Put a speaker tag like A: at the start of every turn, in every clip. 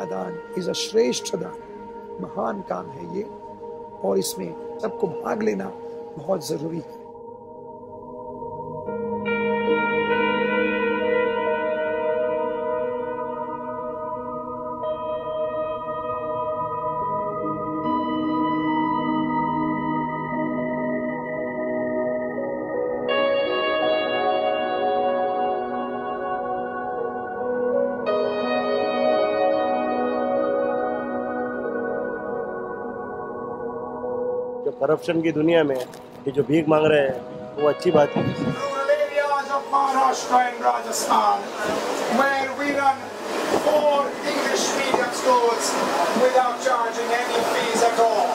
A: Vidyadaan is a श्रेष्ठ दान, महान काम है ये, और इसमें सबको भाग लेना बहुत जरूरी है।
B: करप्शन की दुनिया में ये जो भीख मांग रहे हैं वो अच्छी बात है।
C: Rural areas of Maharashtra and Rajasthan, where we run 4 English medium schools without charging any fees at all.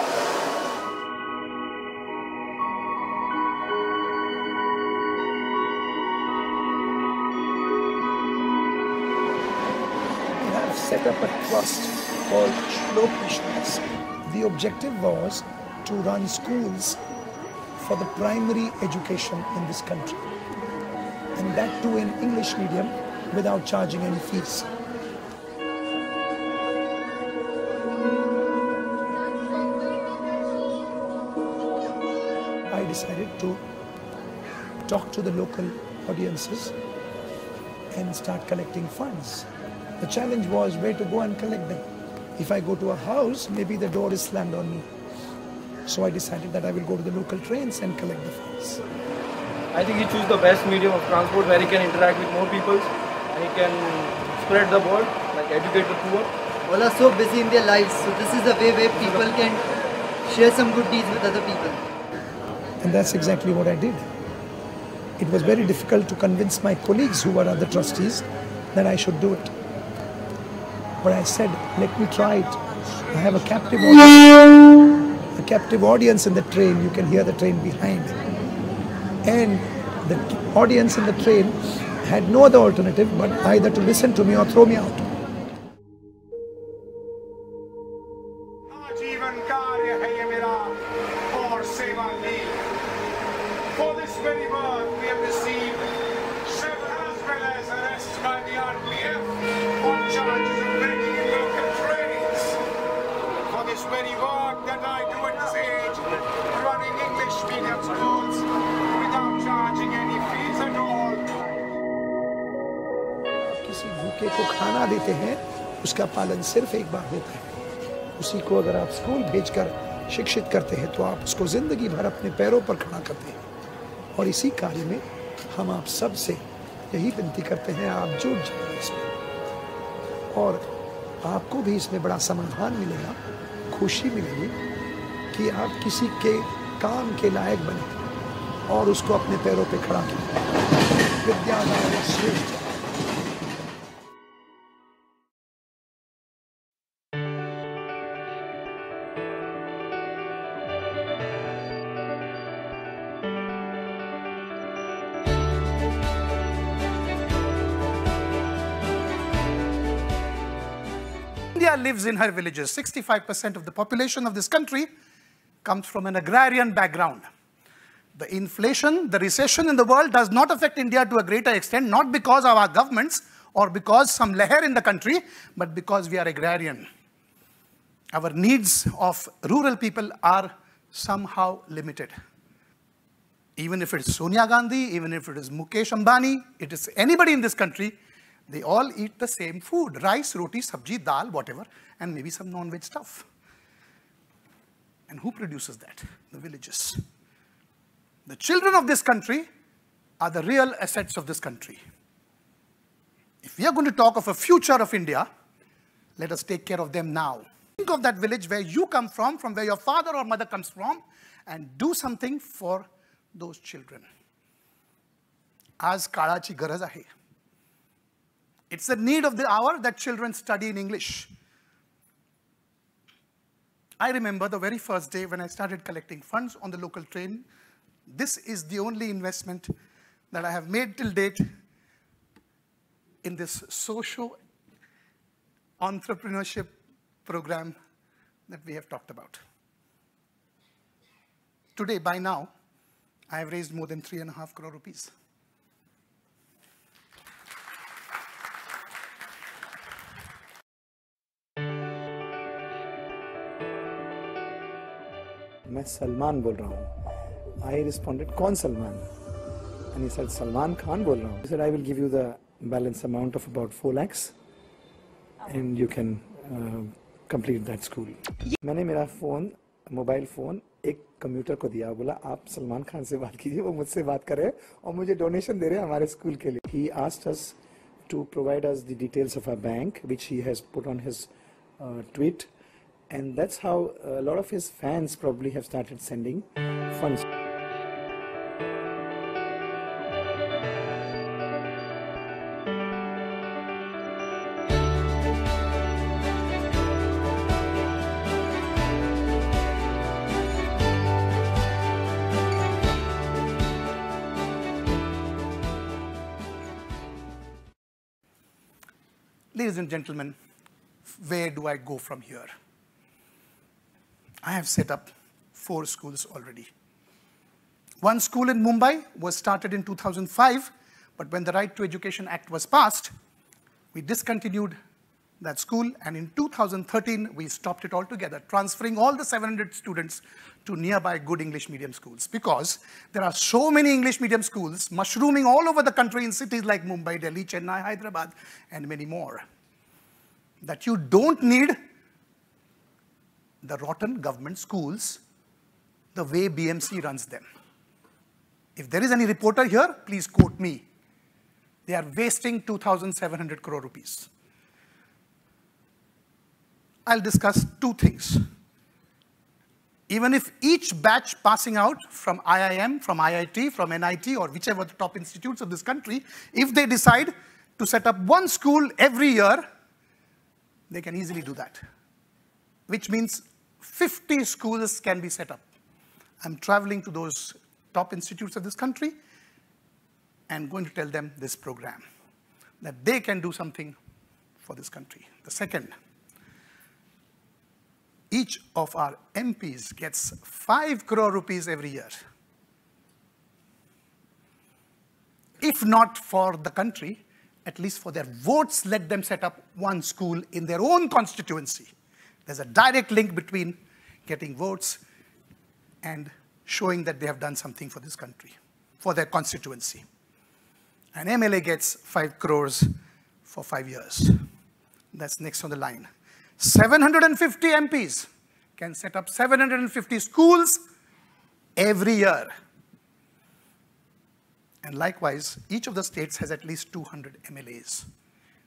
A: We have set up a trust called Shloka Missionaries. The objective was to run schools for the primary education in this country, and that too in English medium without charging any fees. I decided to talk to the local audiences and start collecting funds. The challenge was where to go and collect them. If I go to a house, maybe the door is slammed on me. So I decided that I will go to the local trains and collect the funds.
D: I think he chose the best medium of transport where he can interact with more people and he can spread the word, like educate the poor.
E: All are so busy in their lives, so this is a way where people can share some good deeds with other people.
A: And that's exactly what I did. It was very difficult to convince my colleagues who were other trustees that I should do it. But I said, let me try it. I have a captive audience in the train. You can hear the train behind. And the audience in the train had no other alternative but either to listen to me or throw me out.
C: Jeevan karya hai ye mera aur seva hi. For this very work we have received several as well as arrests by the RPF on charges of breaking in local trains. For this very work that I do at this age, running English medium schools without charging any fees at all.
A: किसी भूखे को खाना देते हैं, उसका पालन सिर्फ एक बार होता है। उसी को अगर आप स्कूल भेजकर शिक्षित करते हैं तो आप उसको जिंदगी भर अपने पैरों पर खड़ा करते हैं। और इसी कार्य में हम आप सब से यही विनती करते हैं, आप जुड़ जाइए इसमें और आपको भी इसमें बड़ा समाधान मिलेगा, खुशी मिलेगी कि आप किसी के काम के लायक बने और उसको अपने पैरों पे खड़ा किया। विद्यादान श्रेष्ठ।
F: India lives in her villages. 65% of the population of this country comes from an agrarian background. The inflation, the recession in the world does not affect India to a greater extent, not because of our governments or because some leher in the country, but because we are agrarian. Our needs of rural people are somehow limited. Even if it is Sonia Gandhi, even if it is Mukesh Ambani, it is anybody in this country, they all eat the same food: rice, roti, sabji, dal, whatever, and maybe some non-veg stuff. And who produces that? The villages. The children of this country are the real assets of this country. If we are going to talk of a future of India, let us take care of them now. Think of that village where you come from where your father or mother comes from, and do something for those children. आज काळाची गरज आहे. It's the need of the hour that children study in English. I remember the very first day when I started collecting funds on the local train. This is the only investment that I have made till date in this socio-entrepreneurship program that we have talked about. Today, by now, I have raised more than 3.5 crore rupees.
A: मैं सलमान बोल रहा हूँ. I responded, कौन Salman? And he said, Salman Khan बोल रहा हूँ. He said, I will give you the balance amount of about 4 lakhs and you can complete that school. मैंने मेरा फ़ोन, मोबाइल फ़ोन एक कम्यूटर को दिया. बोला आप सलमान खान से बात कीजिए, वो मुझसे बात करे और मुझे डोनेशन दे रहे हैं हमारे स्कूल के लिए. He asked us to provide us the details of our bank, which he has put on his tweet, and that's how a lot of his fans probably have started sending funds.
F: Ladies and gentlemen, where do I go from here? I have set up 4 schools already. One school in Mumbai was started in 2005, but when the Right to Education Act was passed, we discontinued that school, and in 2013, we stopped it altogether, transferring all the 700 students to nearby good English medium schools, because there are so many English medium schools mushrooming all over the country in cities like Mumbai, Delhi, Chennai, Hyderabad, and many more, that you don't need the rotten government schools the way BMC runs them. If there is any reporter here, please quote me. They are wasting 2,700 crore rupees. I'll discuss 2 things. Even if each batch passing out from IIM, from IIT, from NIT, or whichever the top institutes of this country, if they decide to set up 1 school every year, they can easily do that, which means 50 schools can be set up. I'm traveling to those top institutes of this country and going to tell them this program, that they can do something for this country. The second, each of our MPs gets 5 crore rupees every year. If not for the country, at least for their votes, let them set up 1 school in their own constituency. There's a direct link between getting votes and showing that they have done something for this country, for their constituency. An MLA gets 5 crores for 5 years. That's next on the line. 750 MPs can set up 750 schools every year. And likewise, each of the states has at least 200 MLAs.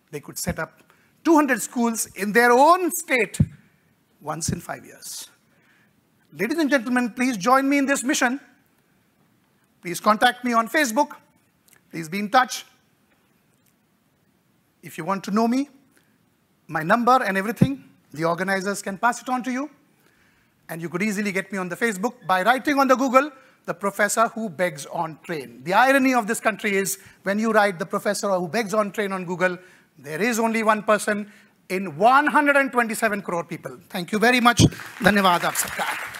F: They could set up 200 schools in their own state once in 5 years. Ladies and gentlemen, please join me in this mission. Please contact me on Facebook. Please be in touch. If you want to know me, my number and everything, the organizers can pass it on to you. And you could easily get me on the Facebook by writing on the Google, the professor who begs on train. The irony of this country is when you write the professor who begs on train on Google, there is only 1 person in 127 crore people. Thank you very much. Dhanyawad aap sabka.